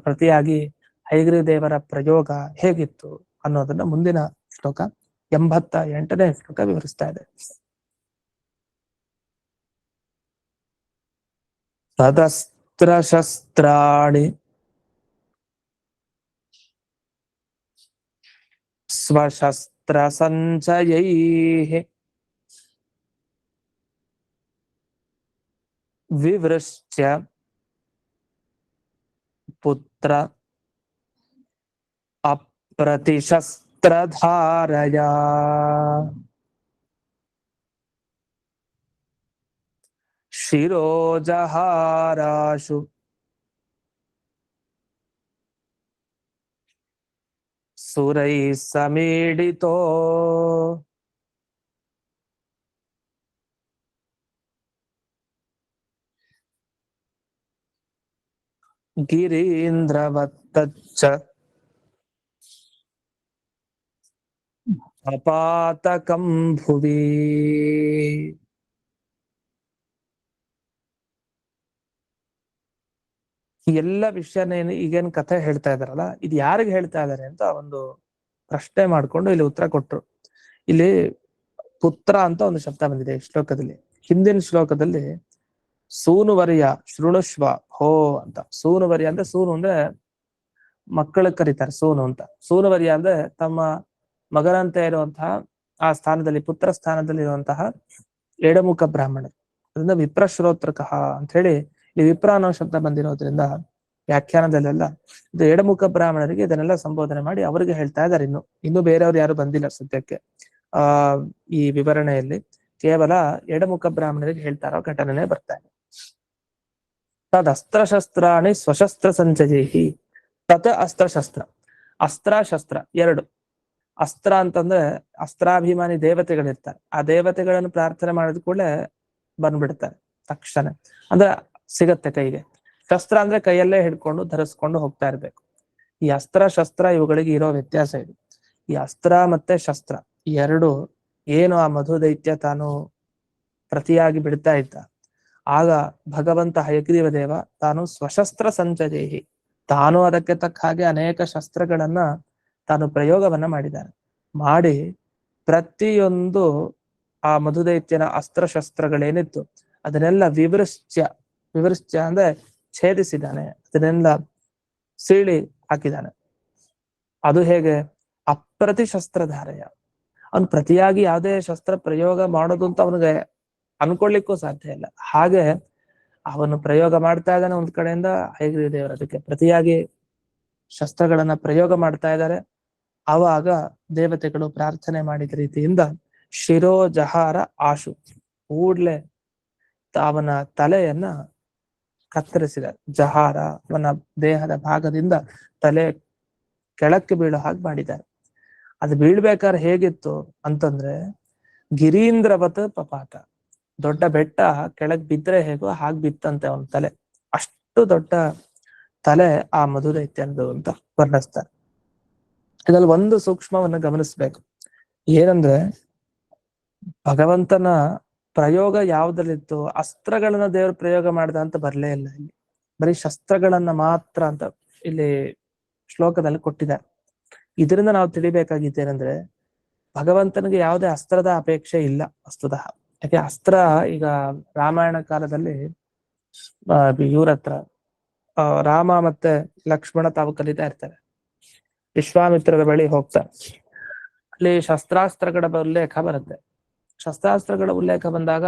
ಪ್ರತಿಯಾಗಿ ಹಯಗ್ರೀವ ದೇವರ ಪ್ರಯೋಗ ಹೇಗಿತ್ತು ಅನ್ನೋದನ್ನ ಮುಂದಿನ ಶ್ಲೋಕ 88ನೇ ಶ್ಲೋಕ ವಿವರಿಸ್ತಾ ಇದೆ. ತದಸ್ತ್ರ ಶಸ್ತ್ರಾಣಿ ಸ್ವಶಸ್ತ್ರ ಸಂಚಯೈಃ ವಿವೃಶ್ಚ್ಯ ಪುತ್ರ ಅಪ್ರತಿಶಸ್ತ್ರಧಾರಯಾ ಶಿರೋಜಹಾರಾಶು ಸುರೈಃ ಸಮೀಡಿತೋ ಗಿರೀಂದ್ರವತ್ತಚ್ಚ ಅಪಾತಕಂ ಭುವಿ. ಈ ಎಲ್ಲ ವಿಷಯನೇನು ಈಗೇನ್ ಕಥೆ ಹೇಳ್ತಾ ಇದಾರಲ್ಲ, ಇದು ಯಾರಿಗೆ ಹೇಳ್ತಾ ಇದಾರೆ ಅಂತ ಒಂದು ಪ್ರಶ್ನೆ ಮಾಡ್ಕೊಂಡು ಇಲ್ಲಿ ಉತ್ತರ ಕೊಟ್ರು. ಇಲ್ಲಿ ಪುತ್ರ ಅಂತ ಒಂದು ಶಬ್ದ ಬಂದಿದೆ ಈ ಶ್ಲೋಕದಲ್ಲಿ. ಹಿಂದಿನ ಶ್ಲೋಕದಲ್ಲಿ ಸೂನುವರಿಯ ಶೃಣುಷ್ವ ಹೋ ಅಂತ. ಸೂನುವರಿಯ ಅಂದ್ರೆ ಸೂನು ಅಂದ್ರೆ ಮಕ್ಕಳಿಗೆ ಕರೀತಾರೆ ಸೂನು ಅಂತ. ಸೂನುವರಿಯ ಅಂದ್ರೆ ತಮ್ಮ ಮಗನಂತೆ ಇರುವಂತಹ ಆ ಸ್ಥಾನದಲ್ಲಿ ಪುತ್ರ ಸ್ಥಾನದಲ್ಲಿ ಇರುವಂತಹ ಎಡಮುಖ ಬ್ರಾಹ್ಮಣರು. ಅದರಿಂದ ವಿಪ್ರಶ್ರೋತ್ರಕಃ ಅಂತ ಹೇಳಿ ಈ ವಿಪ್ರ ಅನ್ನೋ ಶಬ್ದ ಬಂದಿರೋದ್ರಿಂದ ವ್ಯಾಖ್ಯಾನದಲ್ಲೆಲ್ಲ ಇದು ಎಡಮುಖ ಬ್ರಾಹ್ಮಣರಿಗೆ ಇದನ್ನೆಲ್ಲ ಸಂಬೋಧನೆ ಮಾಡಿ ಅವರಿಗೆ ಹೇಳ್ತಾ ಇದ್ದಾರೆ. ಇನ್ನು ಬೇರೆಯವ್ರು ಯಾರು ಬಂದಿಲ್ಲ ಸದ್ಯಕ್ಕೆ ಈ ವಿವರಣೆಯಲ್ಲಿ. ಕೇವಲ ಎಡಮುಖ ಬ್ರಾಹ್ಮಣರಿಗೆ ಹೇಳ್ತಾ ಇರೋ ಘಟನೆ ಬರ್ತಾ ಇದೆ. ತದ್ ಅಸ್ತ್ರಶಸ್ತ್ರಾಣಿ ಸ್ವಶಸ್ತ್ರ ಸಂಚಯೈಹಿ. ತತ್ ಅಸ್ತ್ರಶಸ್ತ್ರ, ಅಸ್ತ್ರ ಶಸ್ತ್ರ ಎರಡು. ಅಸ್ತ್ರ ಅಂತಂದ್ರೆ ಅಸ್ತ್ರಾಭಿಮಾನಿ ದೇವತೆಗಳಿರ್ತಾರೆ. ಆ ದೇವತೆಗಳನ್ನು ಪ್ರಾರ್ಥನೆ ಮಾಡಿದ ಕೂಡಲೇ ಬಂದ್ಬಿಡ್ತಾರೆ ತಕ್ಷಣ, ಅಂದ್ರೆ ಸಿಗತ್ತೆ ಕೈಗೆ. ಶಸ್ತ್ರ ಅಂದ್ರೆ ಕೈಯಲ್ಲೇ ಹಿಡ್ಕೊಂಡು ಧರಿಸ್ಕೊಂಡು ಹೋಗ್ತಾ ಇರ್ಬೇಕು. ಈ ಅಸ್ತ್ರ ಶಸ್ತ್ರ ಇವುಗಳಿಗೆ ಇರೋ ವ್ಯತ್ಯಾಸ ಇದು. ಈ ಅಸ್ತ್ರ ಮತ್ತೆ ಶಸ್ತ್ರ ಎರಡು ಏನು ಆ ಮಧು ದೈತ್ಯ ತಾನು ಪ್ರತಿಯಾಗಿ ಬಿಡ್ತಾ ಇದ್ದ, ಆಗ ಭಗವಂತ ಹಯಗ್ರೀವ ದೇವ ತಾನು ಸ್ವಶಸ್ತ್ರ ಸಂಚಯೈಹಿ, ತಾನು ಅದಕ್ಕೆ ತಕ್ಕ ಹಾಗೆ ಅನೇಕ ಶಸ್ತ್ರಗಳನ್ನ ತಾನು ಪ್ರಯೋಗವನ್ನ ಮಾಡಿದ್ದಾನೆ. ಮಾಡಿ ಪ್ರತಿಯೊಂದು ಆ ಮಧುದೈತ್ಯನ ಅಸ್ತ್ರಶಸ್ತ್ರಗಳೇನಿತ್ತು ಅದನ್ನೆಲ್ಲ ವಿವೃಶ್ಚ್ಯ ಅಂದ್ರೆ ಛೇದಿಸಿದ್ದಾನೆ, ಅದನ್ನೆಲ್ಲ ಸೀಳಿ ಹಾಕಿದ್ದಾನೆ. ಅದು ಹೇಗೆ? ಅಪ್ರತಿಶಸ್ತ್ರಧಾರಯ. ಅವನು ಪ್ರತಿಯಾಗಿ ಯಾವುದೇ ಶಸ್ತ್ರ ಪ್ರಯೋಗ ಮಾಡೋದು ಅಂತ ಅವನಿಗೆ ಅನ್ಕೊಳ್ಳಿಕ್ಕೂ ಸಾಧ್ಯ ಇಲ್ಲ. ಹಾಗೆ ಅವನು ಪ್ರಯೋಗ ಮಾಡ್ತಾ ಇದ್ದಾನೆ ಒಂದ್ ಕಡೆಯಿಂದ. ಹಯಗ್ರೀವ ದೇವರು ಅದಕ್ಕೆ ಪ್ರತಿಯಾಗಿ ಶಸ್ತ್ರಗಳನ್ನ ಪ್ರಯೋಗ ಮಾಡ್ತಾ ಇದ್ದಾರೆ. ಆವಾಗ ದೇವತೆಗಳು ಪ್ರಾರ್ಥನೆ ಮಾಡಿದ ರೀತಿಯಿಂದ ಶಿರೋಜಹಾರ ಆಶು, ಕೂಡ್ಲೆ ಅವನ ತಲೆಯನ್ನ ಕತ್ತರಿಸಿದ. ಜಹಾರ ಅವನ ದೇಹದ ಭಾಗದಿಂದ ತಲೆ ಕೆಳಕ್ಕೆ ಬೀಳೋ ಹಾಗೆ ಮಾಡಿದ್ದಾರೆ. ಅದು ಬೀಳ್ಬೇಕಾದ್ರೆ ಹೇಗಿತ್ತು ಅಂತಂದ್ರೆ ಗಿರೀಂದ್ರವತ್ ಪಪಾತ, ದೊಡ್ಡ ಬೆಟ್ಟ ಕೆಳಗ್ ಬಿದ್ರೆ ಹೇಗೋ ಹಾಗೆ ಬಿತ್ತಂತೆ ಅವನ ತಲೆ. ಅಷ್ಟು ದೊಡ್ಡ ತಲೆ ಆ ಮಧುದೈತ್ಯಂದು ಅಂತ ವರ್ಣಿಸ್ತಾರೆ. ಇದ್ರಲ್ಲಿ ಒಂದು ಸೂಕ್ಷ್ಮವನ್ನು ಗಮನಿಸ್ಬೇಕು. ಏನಂದ್ರೆ ಭಗವಂತನ ಪ್ರಯೋಗ ಯಾವ್ದಲ್ಲಿತ್ತು, ಅಸ್ತ್ರಗಳನ್ನ ದೇವರು ಪ್ರಯೋಗ ಮಾಡ್ದ ಅಂತ ಬರ್ಲೇ ಇಲ್ಲ. ಇಲ್ಲಿ ಬರೀ ಶಸ್ತ್ರಗಳನ್ನ ಮಾತ್ರ ಅಂತ ಇಲ್ಲಿ ಶ್ಲೋಕದಲ್ಲಿ ಕೊಟ್ಟಿದ್ದಾರೆ. ಇದರಿಂದ ನಾವು ತಿಳಿಬೇಕಾಗಿದ್ದೇನೆಂದ್ರೆ ಭಗವಂತನಿಗೆ ಯಾವುದೇ ಅಸ್ತ್ರದ ಅಪೇಕ್ಷೆ ಇಲ್ಲ ವಸ್ತುತಃ. ಯಾಕೆ ಅಸ್ತ್ರ ಈಗ ರಾಮಾಯಣ ಕಾಲದಲ್ಲಿ ಇವ್ರ ಹತ್ರ ರಾಮ ಮತ್ತೆ ಲಕ್ಷ್ಮಣ ತಾವು ಕಲಿತಾ ಇರ್ತಾರೆ. ವಿಶ್ವಾಮಿತ್ರರ ಬಳಿ ಹೋಗ್ತಾರೆ. ಅಲ್ಲಿ ಶಸ್ತ್ರಾಸ್ತ್ರಗಳ ಉಲ್ಲೇಖ ಬರುತ್ತೆ. ಶಸ್ತ್ರಾಸ್ತ್ರಗಳ ಉಲ್ಲೇಖ ಬಂದಾಗ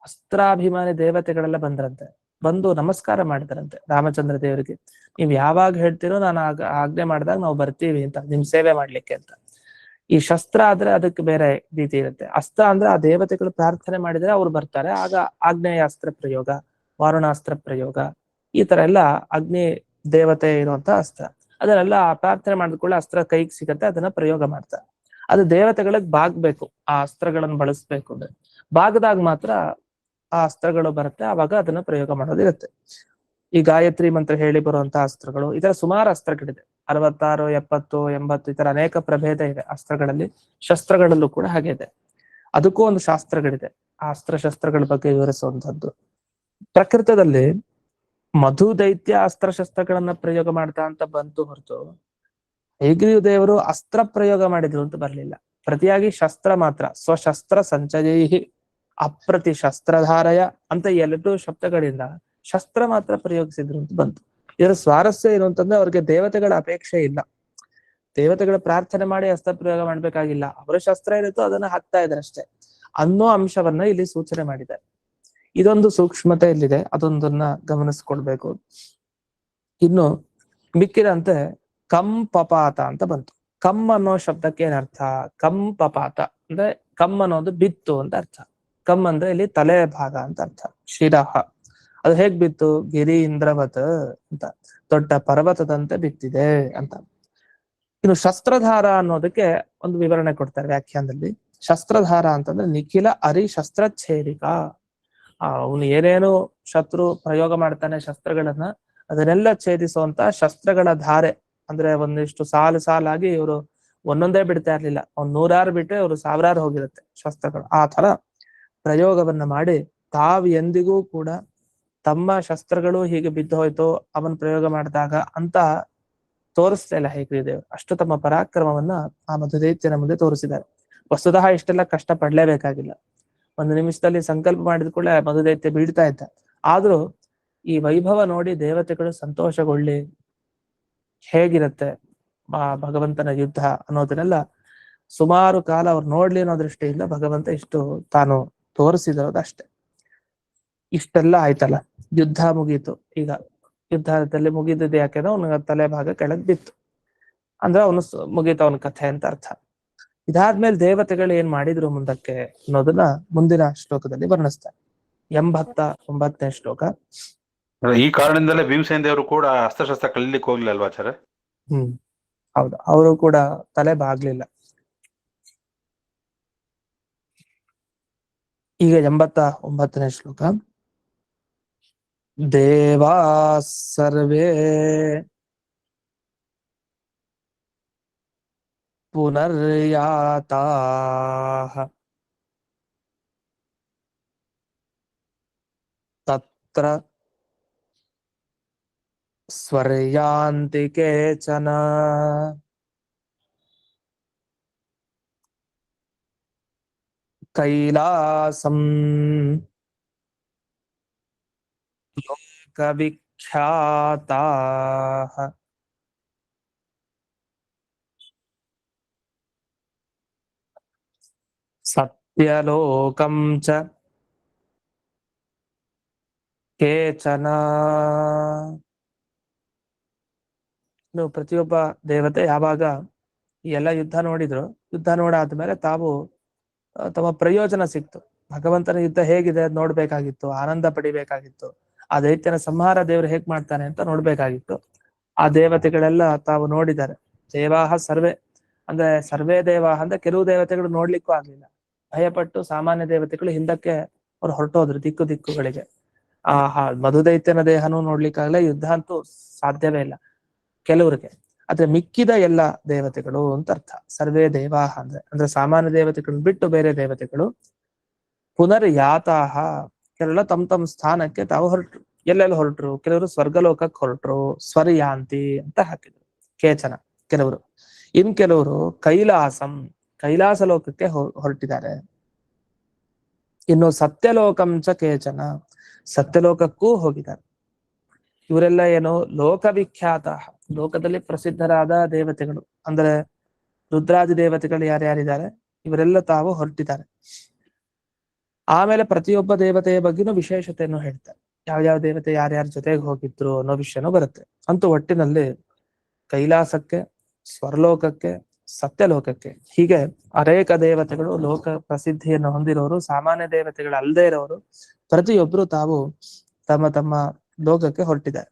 ಅಸ್ತ್ರಾಭಿಮಾನಿ ದೇವತೆಗಳೆಲ್ಲ ಬಂದ್ರಂತೆ. ಬಂದು ನಮಸ್ಕಾರ ಮಾಡಿದ್ರಂತೆ ರಾಮಚಂದ್ರ ದೇವರಿಗೆ. ನೀವ್ ಯಾವಾಗ ಹೇಳ್ತೀರೋ ನಾನು ಆಜ್ಞೆ ಮಾಡಿದಾಗ ನಾವು ಬರ್ತೀವಿ ಅಂತ, ನಿಮ್ ಸೇವೆ ಮಾಡ್ಲಿಕ್ಕೆ ಅಂತ. ಈ ಶಸ್ತ್ರ ಆದ್ರೆ ಅದಕ್ಕೆ ಬೇರೆ ರೀತಿ ಇರುತ್ತೆ. ಅಸ್ತ್ರ ಅಂದ್ರೆ ಆ ದೇವತೆಗಳು ಪ್ರಾರ್ಥನೆ ಮಾಡಿದ್ರೆ ಅವ್ರು ಬರ್ತಾರೆ. ಆಗ ಆಗ್ನೇಯಾಸ್ತ್ರ ಪ್ರಯೋಗ, ವಾರುಣಾಸ್ತ್ರ ಪ್ರಯೋಗ, ಈ ತರ ಎಲ್ಲ ಅಗ್ನಿ ದೇವತೆ ಇರುವಂತ ಅಸ್ತ್ರ. ಅದನ್ನೆಲ್ಲ ಪ್ರಾರ್ಥನೆ ಮಾಡಿದ್ಕೊಳ್ಳೆ ಅಸ್ತ್ರ ಕೈಗೆ ಸಿಗತ್ತೆ, ಅದನ್ನ ಪ್ರಯೋಗ ಮಾಡ್ತಾರೆ. ಅದು ದೇವತೆಗಳಿಗೆ ಬಾಗ್ಬೇಕು, ಆ ಅಸ್ತ್ರಗಳನ್ನು ಬಳಸ್ಬೇಕು ಅಂದ್ರೆ ಬಾಗದಾಗ ಮಾತ್ರ ಆ ಅಸ್ತ್ರಗಳು ಬರುತ್ತೆ. ಆವಾಗ ಅದನ್ನ ಪ್ರಯೋಗ ಮಾಡೋದಿರುತ್ತೆ. ಈ ಗಾಯತ್ರಿ ಮಂತ್ರ ಹೇಳಿ ಬರುವಂತ ಅಸ್ತ್ರಗಳು, ಈ ತರ ಸುಮಾರು ಅಸ್ತ್ರಗಳಿದೆ. 66, 70, 80 ಈ ತರ ಅನೇಕ ಪ್ರಭೇದ ಇದೆ ಅಸ್ತ್ರಗಳಲ್ಲಿ. ಶಸ್ತ್ರಗಳಲ್ಲೂ ಕೂಡ ಹಾಗೆ ಇದೆ. ಅದಕ್ಕೂ ಒಂದು ಶಾಸ್ತ್ರಗಳಿದೆ. ಆ ಅಸ್ತ್ರಶಸ್ತ್ರಗಳ ಬಗ್ಗೆ ವಿವರಿಸುವಂತದ್ದು. ಪ್ರಕೃತದಲ್ಲಿ ಮಧು ದೈತ್ಯ ಅಸ್ತ್ರಶಸ್ತ್ರಗಳನ್ನ ಪ್ರಯೋಗ ಮಾಡ್ತಾ ಅಂತ ಬಂತು ಹೊರತು ಹಯಗ್ರೀವ ದೇವರು ಅಸ್ತ್ರ ಪ್ರಯೋಗ ಮಾಡಿದ್ರು ಅಂತ ಬರ್ಲಿಲ್ಲ. ಪ್ರತಿಯಾಗಿ ಶಸ್ತ್ರ ಮಾತ್ರ, ಸ್ವಶಸ್ತ್ರ ಸಂಚಯೈಹಿ ಅಪ್ರತಿ ಶಸ್ತ್ರಧಾರಯ ಅಂತ ಎರಡು ಶಬ್ದಗಳಿಂದ ಶಸ್ತ್ರ ಮಾತ್ರ ಪ್ರಯೋಗಿಸಿದ್ರು ಅಂತ ಬಂತು. ಇದರ ಸ್ವಾರಸ್ಯ ಏನು ಅಂತಂದ್ರೆ ಅವ್ರಿಗೆ ದೇವತೆಗಳ ಅಪೇಕ್ಷೆ ಇಲ್ಲ. ದೇವತೆಗಳ ಪ್ರಾರ್ಥನೆ ಮಾಡಿ ಅಸ್ತ್ರ ಪ್ರಯೋಗ ಮಾಡ್ಬೇಕಾಗಿಲ್ಲ, ಅವರ ಶಸ್ತ್ರ ಇರುತ್ತೋ ಅದನ್ನ ಹಾಕ್ತಾ ಇದ್ದಾರೆ ಅಷ್ಟೇ ಅನ್ನೋ ಅಂಶವನ್ನ ಇಲ್ಲಿ ಸೂಚನೆ ಮಾಡಿದ್ದಾರೆ. ಇದೊಂದು ಸೂಕ್ಷ್ಮತೆ ಇಲ್ಲಿದೆ, ಅದೊಂದನ್ನ ಗಮನಿಸ್ಕೊಳ್ಬೇಕು. ಇನ್ನು ಮಿಕ್ಕಿದಂತೆ ಕಂ ಪಪಾತ ಅಂತ ಬಂತು. ಕಮ್ ಅನ್ನೋ ಶಬ್ದಕ್ಕೆ ಏನರ್ಥ? ಕಂ ಪಪಾತ ಅಂದ್ರೆ ಕಮ್ ಅನ್ನೋದು ಬಿತ್ತು ಅಂತ ಅರ್ಥ. ಕಮ್ ಅಂದ್ರೆ ಇಲ್ಲಿ ತಲೆ ಭಾಗ ಅಂತ ಅರ್ಥ. ಶಿರಹ ಅದು ಹೇಗ್ ಬಿತ್ತು? ಗಿರಿ ಇಂದ್ರವತ್ ಅಂತ, ದೊಡ್ಡ ಪರ್ವತದಂತೆ ಬಿತ್ತಿದೆ ಅಂತ. ಇನ್ನು ಶಸ್ತ್ರಧಾರ ಅನ್ನೋದಕ್ಕೆ ಒಂದು ವಿವರಣೆ ಕೊಡ್ತಾರೆ ವ್ಯಾಖ್ಯಾನದಲ್ಲಿ. ಶಸ್ತ್ರಧಾರ ಅಂತಂದ್ರೆ ನಿಖಿಲ ಅರಿ ಶಸ್ತ್ರಛೇದಿಕ. ಅವನು ಏನೇನು ಶತ್ರು ಪ್ರಯೋಗ ಮಾಡ್ತಾನೆ ಶಸ್ತ್ರಗಳನ್ನ, ಅದನ್ನೆಲ್ಲ ಛೇದಿಸುವಂತ ಶಸ್ತ್ರಗಳ ಧಾರೆ. ಅಂದ್ರೆ ಒಂದಿಷ್ಟು ಸಾಲು ಸಾಲಾಗಿ ಇವರು ಒಂದೊಂದೇ ಬಿಡ್ತಾ ಇರ್ಲಿಲ್ಲ, ಅವ್ನು 100 ಬಿಟ್ಟರೆ ಇವರು 1000 ಹೋಗಿರುತ್ತೆ ಶಸ್ತ್ರಗಳು. ಆ ತರ ಪ್ರಯೋಗವನ್ನ ಮಾಡಿ ತಾವು ಎಂದಿಗೂ ಕೂಡ ತಮ್ಮ ಶಸ್ತ್ರಗಳು ಹೀಗೆ ಬಿದ್ದು ಹೋಯ್ತು ಅವನ್ ಪ್ರಯೋಗ ಮಾಡಿದಾಗ ಅಂತ ತೋರಿಸ್ಲಿಲ್ಲ ಹಯಗ್ರೀವ ದೇವರು. ಅಷ್ಟು ತಮ್ಮ ಪರಾಕ್ರಮವನ್ನ ಆ ಮಧುದೈತ್ಯನ ಮುಂದೆ ತೋರಿಸಿದ್ದಾರೆ. ವಸ್ತುತಃ ಇಷ್ಟೆಲ್ಲ ಕಷ್ಟ ಪಡ್ಲೇಬೇಕಾಗಿಲ್ಲ. ಒಂದು ನಿಮಿಷದಲ್ಲಿ ಸಂಕಲ್ಪ ಮಾಡಿದ ಕೂಡಲೇ ಮಧುದೈತ್ಯ ಬೀಳ್ತಾ ಇದ್ದ. ಆದ್ರೂ ಈ ವೈಭವ ನೋಡಿ ದೇವತೆಗಳು ಸಂತೋಷಗೊಳ್ಳಿ, ಹೇಗಿರುತ್ತೆ ಭಗವಂತನ ಯುದ್ಧ ಅನ್ನೋದನ್ನೆಲ್ಲ ಸುಮಾರು ಕಾಲ ಅವ್ರು ನೋಡ್ಲಿ ಅನ್ನೋ ದೃಷ್ಟಿಯಿಂದ ಭಗವಂತ ಇಷ್ಟು ತಾನು ತೋರಿಸಿದಿರೋದಷ್ಟೇ. ಇಷ್ಟೆಲ್ಲ ಆಯ್ತಲ್ಲ, ಯುದ್ಧ ಮುಗೀತು. ಈಗ ಯುದ್ಧದಲ್ಲಿ ಮುಗಿದಿದ್ದು ಯಾಕೆಂದ್ರೆ ಅವನ ತಲೆ ಭಾಗ ಕೆಳಗ್ ಬಿತ್ತು ಅಂದ್ರೆ ಅವನು ಮುಗೀತು ಅವನ ಕಥೆ ಅಂತ ಅರ್ಥ. ಇದಾದ್ಮೇಲೆ ದೇವತೆಗಳು ಏನ್ ಮಾಡಿದ್ರು ಮುಂದಕ್ಕೆ ಅನ್ನೋದನ್ನ ಮುಂದಿನ ಶ್ಲೋಕದಲ್ಲಿ ವರ್ಣಿಸ್ತಾರೆ. 89ನೇ ಶ್ಲೋಕ. ಈ ಕಾರಣದಿಂದಲೇ ಭೀಮಸೇನ ದೇವರು ಕೂಡ ಅಸ್ತ್ರಶಸ್ತ್ರ ಕಲೀಲಿಕ್ಕೆ ಹೋಗ್ಲಿಲ್ಲ ಅಲ್ವಾ ಆಚಾರ್ಯ? ಹೌದು, ಅವರು ಕೂಡ ತಲೆ ಬಾಗ್ಲಿಲ್ಲ. ಈಗ 89ನೇ ಶ್ಲೋಕ. ದೇವಾ ಸರ್ವೇ ಪುನರ್ಯಾತಾಃ ತತ್ರ ಸ್ವರ್ಯಾಂತಿ ಕೇಚನ. ಕೈಲಾಸಂ ಲೋಕವಿಖ್ಯಾತಾಃ ಸತ್ಯಲೋಕಂ ಚ ಕೇಚನ. ಪ್ರತಿಯೊಬ್ಬ ದೇವತೆ ಯಾವಾಗ ಈ ಎಲ್ಲ ಯುದ್ಧ ನೋಡಿದ್ರು, ಯುದ್ಧ ನೋಡಾದ್ಮೇಲೆ ತಾವು ತಮ್ಮ ಪ್ರಯೋಜನ ಸಿಕ್ತು. ಭಗವಂತನ ಯುದ್ಧ ಹೇಗಿದೆ ಅದ್ ನೋಡ್ಬೇಕಾಗಿತ್ತು, ಆನಂದ ಪಡಿಬೇಕಾಗಿತ್ತು. ಆ ದೈತ್ಯನ ಸಂಹಾರ ದೇವರು ಹೇಗ್ ಮಾಡ್ತಾನೆ ಅಂತ ನೋಡ್ಬೇಕಾಗಿತ್ತು. ಆ ದೇವತೆಗಳೆಲ್ಲ ತಾವು ನೋಡಿದ್ದಾರೆ. ದೇವಾಹ ಸರ್ವೇ ಅಂದ್ರೆ ಸರ್ವೇ ದೇವಾಹ ಅಂದ್ರೆ ಕೆಲವು ದೇವತೆಗಳು ನೋಡ್ಲಿಕ್ಕೂ ಆಗ್ಲಿಲ್ಲ, ಭಯಪಟ್ಟು ಸಾಮಾನ್ಯ ದೇವತೆಗಳು ಹಿಂದಕ್ಕೆ ಅವ್ರು ಹೊರಟೋದ್ರು ದಿಕ್ಕುಗಳಿಗೆ. ಮಧುದೈತ್ಯನ ದೇಹನೂ ನೋಡ್ಲಿಕ್ಕಾಗಲ್ಲ, ಯುದ್ಧ ಅಂತೂ ಸಾಧ್ಯವೇ ಇಲ್ಲ ಕೆಲವ್ರಿಗೆ. ಆದ್ರೆ ಮಿಕ್ಕಿದ ಎಲ್ಲ ದೇವತೆಗಳು ಅಂತ ಅರ್ಥ. ಸರ್ವೇ ದೇವಾಹ ಅಂದ್ರೆ ಸಾಮಾನ್ಯ ದೇವತೆಗಳನ್ನ ಬಿಟ್ಟು ಬೇರೆ ದೇವತೆಗಳು ಪುನರ್ ಯಾತಾಹ, ಕೆಲವೆಲ್ಲ ತಮ್ಮ ಸ್ಥಾನಕ್ಕೆ ತಾವು ಹೊರಟ್ರು. ಎಲ್ಲೆಲ್ಲ ಹೊರಟ್ರು? ಕೆಲವರು ಸ್ವರ್ಗಲೋಕಕ್ಕೆ ಹೊರಟ್ರು, ಸ್ವರ್ಯಾಂತಿ ಅಂತ ಹಾಕಿದ್ರು ಕೇಚನ ಕೆಲವರು. ಇನ್ ಕೆಲವರು ಕೈಲಾಸ ಲೋಕಕ್ಕೆ ಹೊರಟಿದ್ದಾರೆ. ಇನ್ನು ಸತ್ಯಲೋಕಂ ಚ ಕೇಚನ, ಸತ್ಯಲೋಕಕ್ಕೂ ಹೋಗಿದ್ದಾರೆ. ಇವರೆಲ್ಲ ಏನು? ಲೋಕವಿಖ್ಯಾತ, ಲೋಕದಲ್ಲಿ ಪ್ರಸಿದ್ಧರಾದ ದೇವತೆಗಳು. ಅಂದ್ರೆ ರುದ್ರಾದಿ ದೇವತೆಗಳು ಯಾರ್ಯಾರಿದ್ದಾರೆ ಇವರೆಲ್ಲ ತಾವು ಹೊರಟಿದ್ದಾರೆ. ಆಮೇಲೆ ಪ್ರತಿಯೊಬ್ಬ ದೇವತೆಯ ಬಗ್ಗೆನೂ ವಿಶೇಷತೆಯನ್ನು ಹೇಳ್ತಾರೆ. ಯಾವ್ಯಾವ ದೇವತೆ ಯಾರ್ಯಾರ ಜೊತೆಗೆ ಹೋಗಿದ್ರು ಅನ್ನೋ ವಿಷಯನೂ ಬರುತ್ತೆ. ಅಂತೂ ಒಟ್ಟಿನಲ್ಲಿ ಕೈಲಾಸಕ್ಕೆ, ಸ್ವರ್ಲೋಕಕ್ಕೆ, ಸತ್ಯಲೋಕಕ್ಕೆ, ಹೀಗೆ ಅನೇಕ ದೇವತೆಗಳು ಲೋಕ ಪ್ರಸಿದ್ಧಿಯನ್ನು ಹೊಂದಿರೋರು, ಸಾಮಾನ್ಯ ದೇವತೆಗಳು ಅಲ್ಲದೆ ಇರೋರು ಪ್ರತಿಯೊಬ್ರು ತಾವು ತಮ್ಮ ಲೋಕಕ್ಕೆ ಹೊರಟಿದ್ದಾರೆ.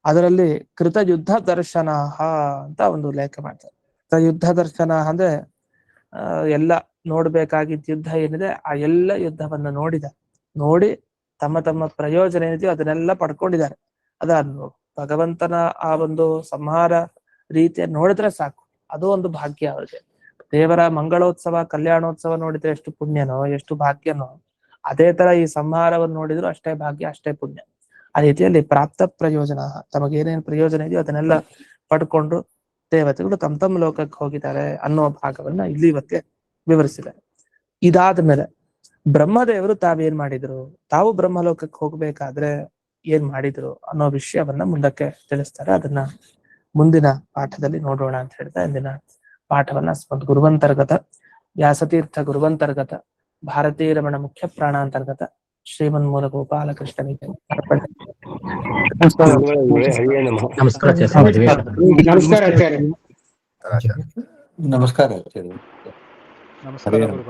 ಅದರಲ್ಲಿ ಕೃತ ಯುದ್ಧ ದರ್ಶನ ಅಂತ ಒಂದು ಲೇಖ ಮಾಡ್ತಾರೆ. ಯುದ್ಧ ದರ್ಶನ ಅಂದ್ರೆ ಎಲ್ಲ ನೋಡ್ಬೇಕಾಗಿದ್ದ ಯುದ್ಧ ಏನಿದೆ ಆ ಎಲ್ಲ ಯುದ್ಧವನ್ನ ನೋಡಿ ತಮ್ಮ ಪ್ರಯೋಜನ ಏನಿದೆಯೋ ಅದನ್ನೆಲ್ಲ ಪಡ್ಕೊಂಡಿದ್ದಾರೆ. ಅದನ್ನು ಭಗವಂತನ ಆ ಒಂದು ಸಂಹಾರ ರೀತಿಯ ನೋಡಿದ್ರೆ ಸಾಕು, ಅದು ಒಂದು ಭಾಗ್ಯ ಅವ್ರಿಗೆ. ದೇವರ ಮಂಗಳೋತ್ಸವ ಕಲ್ಯಾಣೋತ್ಸವ ನೋಡಿದ್ರೆ ಎಷ್ಟು ಪುಣ್ಯನೋ ಎಷ್ಟು ಭಾಗ್ಯನೋ, ಅದೇ ತರ ಈ ಸಂಹಾರವನ್ನು ನೋಡಿದ್ರು ಅಷ್ಟೇ ಭಾಗ್ಯ ಅಷ್ಟೇ ಪುಣ್ಯ. ಆ ರೀತಿಯಲ್ಲಿ ಪ್ರಾಪ್ತ ಪ್ರಯೋಜನ, ತಮಗೇನೇನ್ ಪ್ರಯೋಜನ ಇದೆಯೋ ಅದನ್ನೆಲ್ಲ ಪಡ್ಕೊಂಡು ದೇವತೆಗಳು ತಮ್ಮ ಲೋಕಕ್ಕೆ ಹೋಗಿದ್ದಾರೆ ಅನ್ನೋ ಭಾಗವನ್ನ ಇಲ್ಲಿ ಇವತ್ತೆ ವಿವರಿಸಿದ್ದಾರೆ. ಇದಾದ್ಮೇಲೆ ಬ್ರಹ್ಮದೇವರು ತಾವೇನ್ ಮಾಡಿದ್ರು, ತಾವು ಬ್ರಹ್ಮಲೋಕಕ್ಕೆ ಹೋಗ್ಬೇಕಾದ್ರೆ ಏನ್ ಮಾಡಿದ್ರು ಅನ್ನೋ ವಿಷಯವನ್ನ ಮುಂದಕ್ಕೆ ತಿಳಿಸ್ತಾರೆ. ಅದನ್ನ ಮುಂದಿನ ಪಾಠದಲ್ಲಿ ನೋಡೋಣ ಅಂತ ಹೇಳ್ತಾ ಇಂದಿನ ಪಾಠವನ್ನ ಸ್ಮತ್ ಗುರುವಂತರ್ಗತ ವ್ಯಾಸತೀರ್ಥ ಗುರುವಂತರ್ಗತ ಭಾರತೀ ರಮಣ ಮುಖ್ಯ ಪ್ರಾಣಾಂತರ್ಗತ ಶ್ರೀಮನ್ಮೂಲ ಗೋಪಾಲಕೃಷ್ಣನಿಗೆ ಅರ್ಪಣೆ. ನಮಸ್ಕಾರ ನಮಸ್ಕಾರ ಆಚಾರ್ಯ. ನಮಸ್ಕಾರ ಆಚಾರ್ಯ. ನಮಸ್ಕಾರ ಗುರುಗಳೇ.